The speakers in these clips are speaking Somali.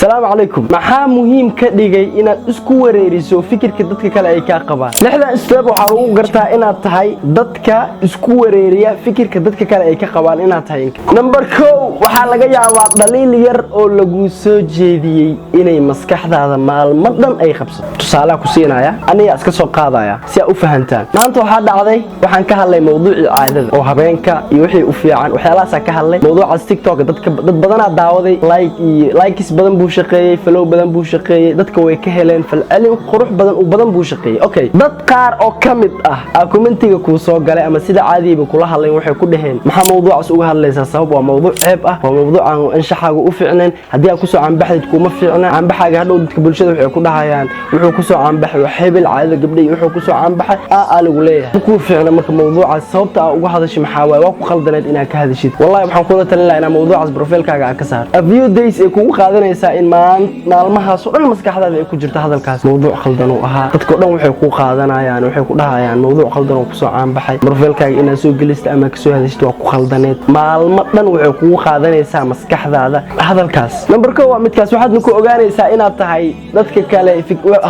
السلام عليكم maxaa muhiim ka dhigay inaad isku wareeriso fikirka dadka kale ay ka qabaan lixda step waxa lagu gartaa inaad tahay dadka isku wareeriya fikirka dadka kale ay ka qabaan inaad tahay number 2 waxa laga yaabaa dhaliil yar oo lagu soo jeediyay inay maskaxdaada maalmo dhan ay qabsato tusaale ku siinaya aniga iska soo qaadaya si aad u fahantaan maanta waxa dhacday waxaan ka hadlay mowduuci caadada oo habeenka iyo wixii u fiican waxyaalahaas ka hadlay mowduuca TikTok dad badan daawaday likes badan buu shaqeeyay follow badan buu shaqeeyay dadka way ka heleen falcelin qurux badan buu shaqeeyay okay dad qaar oo kamid ah commentiga ku soo galay ama sida caadiga kula hadlay waxay ku dhaheen maxaa mowduucaas uga hadlaysaa sabab waa mowduuc ceeb ah waa mowduuc aan anshaxaaga u fiicneen hadii aad ku soo caanbaxdid kuma fiicna caanbaxaaga hadhow dadka bulshada waxay ku dhahayaan wuxuu ku soo caanbaxay wax hebel caadada gabdhay wuxuu ku soo caanbaxay lagu leeyahay ku fiicna marka mowduucaas sababta aad uga hadashay maxaa waa ku qaldaneed inaad ka hadashid wallahi waxaan kula talin lahaa inaa mowduucaas profilkaaga ka saar a few days ay kugu qaadanaysaa in maalmahaas oo dhan maskaxdaada ay ku jirto hadalkaas mowduuc qaldan oo ahaa dadka dhan waxay ku qaadanayaan waxay ku dhahayaan mowduuc qaldan oo ku soo caanbaxay profilkaaga inaad soo gelisto ama ka soo hadashid waa ku qaldaneed maalmo dhan waxay kugu qaadanaysaa maskaxdaada hadalkaas number 2 waa midkaas waxaad ku ogaanaysaa inaad tahay dadka kale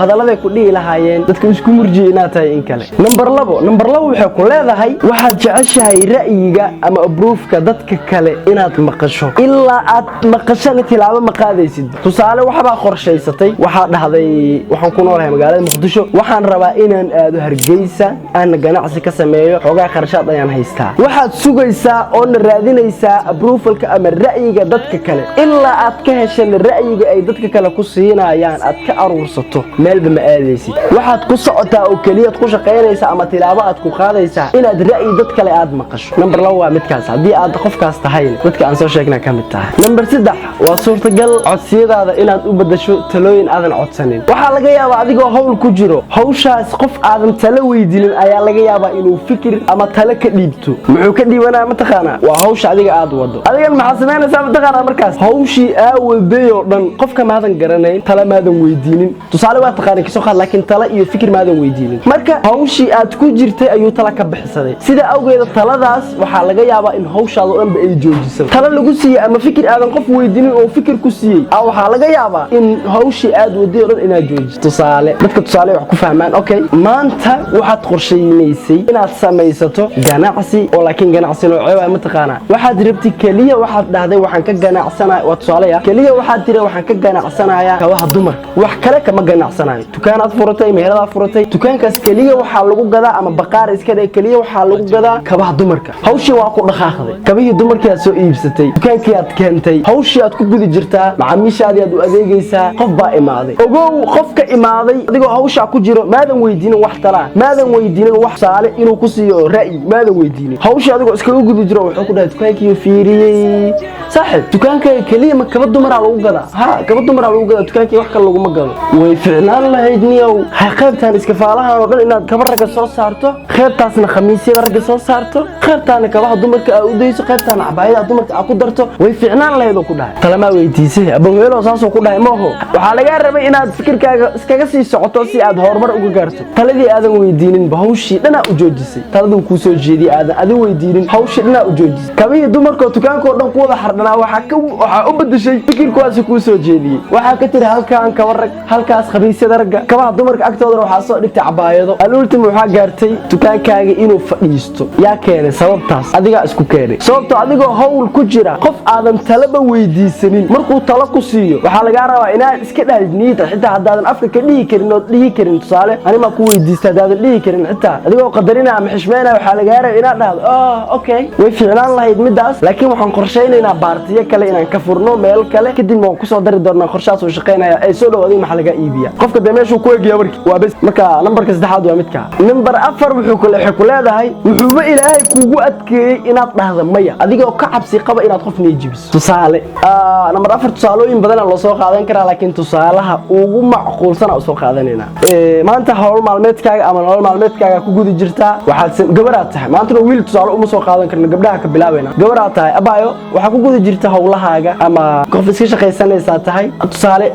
hadalada ku dhigi lahaayeen dadka isku murjiye inaad tahay in kale number 2 waxay ku leedahay waxaad jeceshahay ra'yiga ama approve-ka dadka kale inaad maqasho ilaa aad maqashana tilaabo ma qaadaysid tusaale waxba qorshaysatay waxa dhahday waxaan ku noolahay magaalada Muqdisho waxaan rabaa inaan aado Hargeysa aan ganacsi ka sameeyo xogaa qarashaad ayaan haystaa waxaad sugaysaa oo raadinaysaa approval-ka ama ra'yiga dadka kale ilaa aad ka heshay ra'yiga ay dadka kale ku siinayaan aad ka aruursato meelba ma aadaysid waxaad ku socotaa oo kaliya ku shaqeynaysaa ama tilaabo aad ku qaadaysaa inaad ra'yi dad kale aad maqasho number 2 waa midkaas hadii aad qofkaas tahay dadka aan soo sheegnaa kamid tahay number 3 waa suurtagal codsiyadaada inaad u bedasho talooyin aadan codsanin waxa laga yaabaa adigoo hawl ku jiro hawshaas qof aadan talo weydiinin ayaa laga yaabaa inuu fikir ama talo ka dhiibto muxuu ka dhiibanaa ma taqaana waa hawsha adiga aad wado adiga maxaa sameynaysaa ma taqaana markaas hawshii aawaday oo dhan qofka maadan garanayn talo maadan weydiinin tusaale waa taqaana kisoo qaad laakiin talo iyo fikir maadan weydiinin marka hawshii aad ku jirtay ayuu talo ka bixsaday sida awgeeda taladaas waxa laga yaabaa in hawshaada oo dhan ay joojiso talo lagu siiyay ama fikir aadan qof weydiinin oo fikir ku siiyay waxa laga yaabaa in hawshii aad waday oo dhan inaad joojiso tusaale dadka tusaale wax ku fahmaan okay maanta waxaad qorsheynaysay inaad samaysato ganacsi oo laakiin ganacsi nooceed ma taqaana waxaad rabtay kaliya waxaad dhahday waxaan ka ganacsanayaa waa tusaale kaliya waxaad tiri waxaan ka ganacsanayaa kabaha dumarka wax kale kama ganacsanayo dukaanaad furatay meheradaad furatay dukaankaas kaliya waxa lagu gadaa ama baqaar iska dhig kaliya waxa lagu gadaa kabaha dumarka hawshii waa ku dhaqaaqday kabihii dumarkii aad soo iibsatay dukaankii aad keentay hawshii aad ku gudi jirtaa macaamiishaadii aad u adeegaysaa qof baa imaaday ogow qofka imaaday adigoo hawsha ku jiro maadan weydiinin wax talaa maadan weydiinin wax saale inuu ku siiyo ra'yi maadan weydiinin hawsha adigoo iska gudi jiro wuxuu ku dhahay dukaankii fiiriyay saaxib dukaanka kaliya ma kaba dumar lagu gadaa kaba dumar lagu gadaa dukaankii wax kale lagu ma gado way ficnaan lahayd niyow qaybtaan iska faalahan oo dhan inaad kaba raga soo saarto qaybtaasna khamiisyada raga soo saarto qaybtaana kabaha dumarka aad u dayso qaybtaana cabaayada dumarka aad ku darto way ficnaan lahayd oo ku dhahay talama weydiisay abawelo saasoo ku dhahay maaho waxa laga rabay inaad fikirkaaga iskaga sii socoto si aad horumar uga gaarto taladii aadan weydiinin hawshii dhana u joojisay taladu ku soo jeediyay aadan weydiinin hawshii dhana u joojisay kabihii dumarka dukaanka oo dhan ku wada xardhanaa waxa u bedeshay fikirkaasi ku soo jeediyay waxa ka tiri halkaan kaba rag halkaas khamiisyada ragga kabaha dumarka agtooda waxa soo dhigtay cabaayado alultima waxa gaartay dukaankaaga inuu fadhiisto yaa keenay sababtaas adiga isku keenay sababtoo adigoo hawl ku jira qof aadan talaba weydiisanin markuu talo ku siiyo waxa laga rabaa inaad iska dhaadniida xitaa hadaadan afka ka dhigi karin oo dhigi karin tusaale anima ku weydiista hadaadan dhigi karin xitaa adigoo qadarina ama xishmeena waxa laga rabaa inaad dhahdo okay way fiicnaan lahayd midaas laakiin waxaan qorsheynaynaa baartiyo kale inaan ka furno meel kale kadib waan ku soo dari doonaa qorshaas oo shaqeynaya ay soo dhawaadeen maxaa laga iibiya qofka dameeshu ku eegiya waa bas marka numberka 3 waa midka number 4 wuxuu ku leedahay wuxuuba ilaahay kuugu adkeeyay inaad dhahdo maya adigoo ka cabsi qaba inaad qof neejibiso tusaale number 4 tusaalooyin badan loo soo qaadan karaa laakiin tusaalaha ugu macquulsan oo soo qaadanayna maanta hawl maalmeedkaaga ama nolol maalmeedkaaga ku gudi jirtaa waxaad gabadha tahay maanta wiil tusaale uma soo qaadan karno gabdhaha ka bilaabayna gabadha tahay abaayo waxa ku gudi jirta hawlahaaga ama qof iska shaqaysanaysa tahay tusaale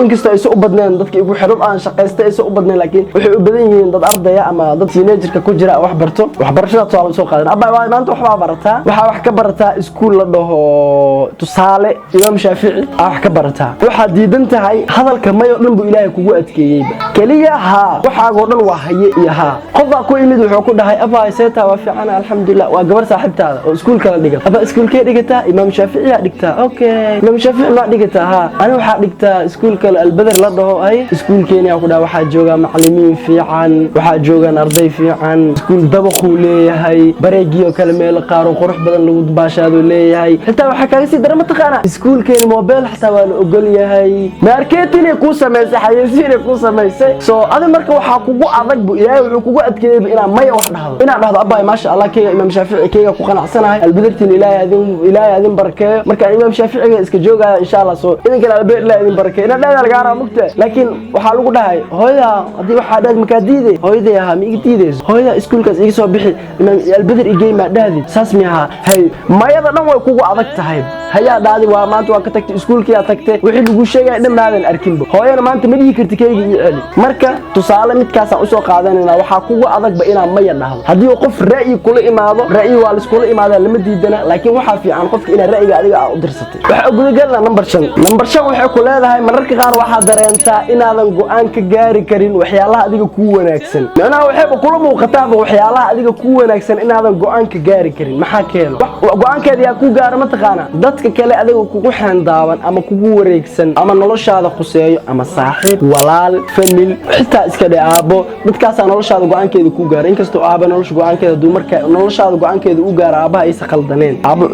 inkastoo ay soo badneen dadkii ugu xirub aan shaqaystay ay soo badneen laakiin waxay u badan yihiin dad ardaya ama dad teenager teacherka ku jira wax barto waxbarashada tusaale soo qaadan abba maanta wax baa barataa waxa wax ka barataa iskuul la dhaho tusaale imaam shaafici wax ka barataa waxa diidan tahay hadalka mayo dhan buu ilaahay kugu adkeeyay kaliya ha waxaago dhan waa haye iyo ha qofka ku yimid wuxuu ku dhahay abba seeta waa fiican alxamdulillah waa gabar saaxiibtaada oo iskuul kala dhigata abba iskuulkee dhigata imaam shaafici dhigta okay imaam shaafici ma dhigata ha ana waxa dhigta iskuul kala albadar la dhaho ay iskuulkeena ku dhahay waxa jooga macallimiin fiican waxa joogan arday fiican iskuul dabaqu leeyahay bareegiyo kala meel qaar oo qurux badan lagu baashaado leeyahay xitaa waxa kaaga sii darama taqaana iskuulkeena mobile xitaa waa la ogol yahay marketing ku sameysay xayeysiin ku sameysay soo adi marka waxa kugu adag bu ilaahay wuxuu kugu adkeeyay inaa maya wax dhahdo inaa dhahdo abba ma sha Allah keega imaam shaafici keega ku qanacsanahay albadartiin ilaahay adin barakeeyo marka imaam shaafici iska joogaya insha Allah soo idin kala albeer ilaahay adin barakeeyo ina dhaga laga ara mugta laakiin waxa lagu dhahay hooyada hadii waxa dhaad marka diiday hooyada yaha mi diidayso hooyada iskuulkaas iga soo bixi imaam albadar igay ma dhaadi saas miyaha hay mayada dhan way kugu adag tahay haya dhaadi waa maanta waa ka tagtay iskuulkii aad tagtay wixii lagu sheegay dhamaadan arkinba hooyana maanta ma dhihi karti keegi iyo celi marka tusaale midkaas aan u soo qaadanayna waxa kugu adagba inaa maya dhahdo hadii qof ra'yi kula imaado ra'yi waa la isku imaadaan lama diidana laakiin waxa fiican qofka inaa ra'yiga adiga u dirsatay waxa ugu galna number 5 waxay ku leedahay mararka qaar waxa dareentaa inaadan go'aan ka gaari karin waxyaalaha adiga ku wanaagsan macnaha waxay kula muuqataa waxyaalaha adiga ku wanaagsan inaadan go'aan ka gaari karin maxaa keeno go'aankeeda yaa ku gaar ma taqaana dadka kale adiga kugu xandaawan ama kugu wareegsan ama noloshaada khuseeyo ama saaxiib walaal famil xitaa iska dhaabo dadkaas noloshaada go'aankeeda ku gaar inkastoo aaba nolosha go'aankeeda dumarka noloshaada go'aankeeda u gaar aaba ay qaldaneen aaba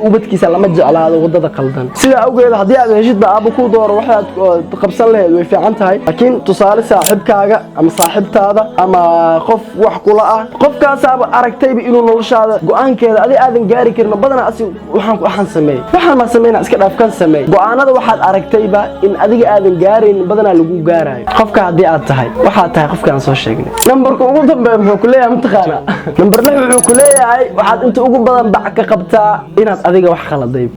ubadkiisa lama jeclaado wadada qaldan sida awgeed hadii aad heshid aaba ku dooro waxaad qabsan lahayd way fiican tahay laakiin tusaale saaxiibkaaga ama saaxiibtaada ama qof wax kula ah qofkaas aaba aragtayba inuu noloshaada go'aankeeda adiga aadan gaari karin badana asi waxaan sameeyay waxaan ma sameeyna iska dhaafkan sameey go'aanada waxaad aragtayba in adiga aadan gaarin badana lagu gaarayo qofka hadii aad tahay waxa tahay qofkaan soo sheegnay numberka ugu dambeeya wuxuu ku leeyahay mutaqaana number 6 wuxuu ku leeyahay waxaad inta ugu badan bac ka qabtaa inaad adiga wax khaladay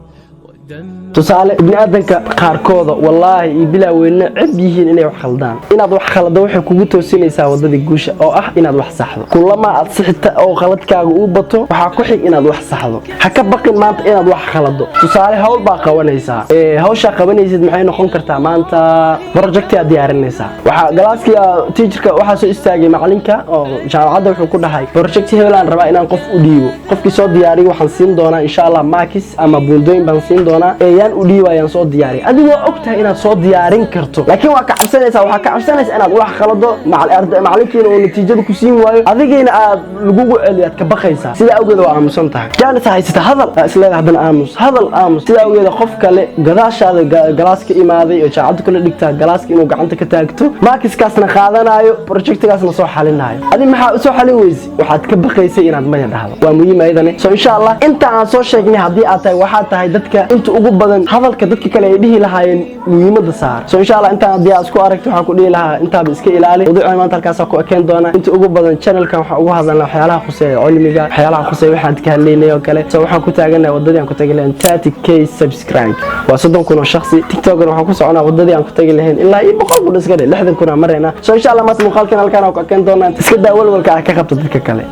tusaale ibn aadanka qaarkooda wallahi bilaa weena cib yihiin inay wax khaldaan inaad wax khalado waxay kugu toosinaysaa wadada guusha oo ah inaad wax saxdo kulama aad sixta oo khaladkaaga u bato waxa ku xig inaad wax saxdo ha ka baqin maanta inaad wax khalado tusaale hawl baa qabanaysaa hawsha qabanaysid maxay noqon kartaa maanta project aad diyaarinaysaa waxa galaaskiya teacherka waxa soo istaagay macalinka oo jaamacadda wuxuu ku dhahay project heelan rabaa inaan qof u dhiibo qofkii soo diyaariyo waxaan siin doonaa insha Allah marks ama buundooyin baan siin doonaa ayaan u dhiibayaan soo diyaariyo adigu ogtahay inaad soo diyaarin karto laakiin waa ka cabsanaysaa waxa ka cabsanaysaa inaad wax khalado macalinkiina oo natiijada ku siin waayo adigina aad lagugu celiyaad ka baqaysaa sida awgeed waa aamusan tahay jaalisa haysata hadal isleedahay hadan aamus sida awgeed qof kale gadaashaada galaaska imaaday oo jaacad kula dhigtaa galaaska inuu gacanta ka taagto markiskaasna qaadanayo projectkaasna soo xalinayo adi maxaa soo xalin weysi waxaad ka baqaysay inaad maya dhahdo waa muhiim ayadana soo insha Allah inta aan soo sheegnay hadii aad tahay waxa tahay dadka inta ugu badan hadalka dadka kale ay dhihi lahaayeen muhiimada saar soo insha Allah inta hadii aad isku aragto waxa ku dhihi lahaa inta iska ilaali wadaca maanta halkaas ku ekeen doona inta ugu badan channelkan waxa ugu hadalnaa waxyaalaha khuseeyo cilmiga waxyaalaha khuseeyo waxaan ka hadlaynay oo kale soo waxaan ku taaganahay wadadii aan ku tagi lahayn 30k subscribe waa 30 kun oo shakhsi TikTok waxaan ku soconaa wadadii aan ku tagi lahayn ilaa 100 kun iska 60 kun marayna soo insha Allah maanta muuqaalkan halkaan ku ekeen doona iska daawal walka ka qabto dadka kale